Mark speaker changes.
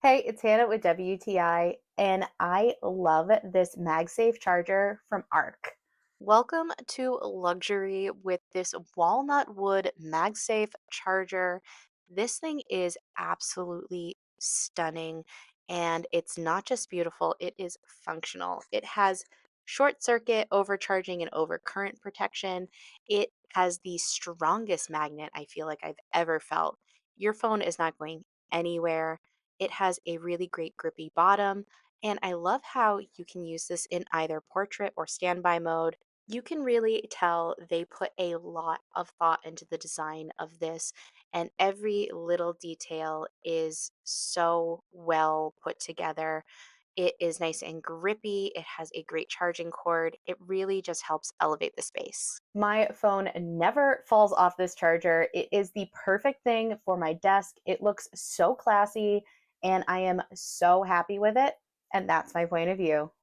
Speaker 1: Hey, it's Hannah with WTI, and I love this MagSafe charger from ARK.
Speaker 2: Welcome to luxury with this walnut wood MagSafe charger. This thing is absolutely stunning, and it's not just beautiful, it is functional. It has short circuit, overcharging, and overcurrent protection. It has the strongest magnet I feel like I've ever felt. Your phone is not going anywhere. It has a really great grippy bottom, and I love how you can use this in either portrait or standby mode. You can really tell they put a lot of thought into the design of this, and every little detail is so well put together. It is nice and grippy. It has a great charging cord. It really just helps elevate the space.
Speaker 1: My phone never falls off this charger. It is the perfect thing for my desk. It looks so classy, and I am so happy with it. And that's my point of view.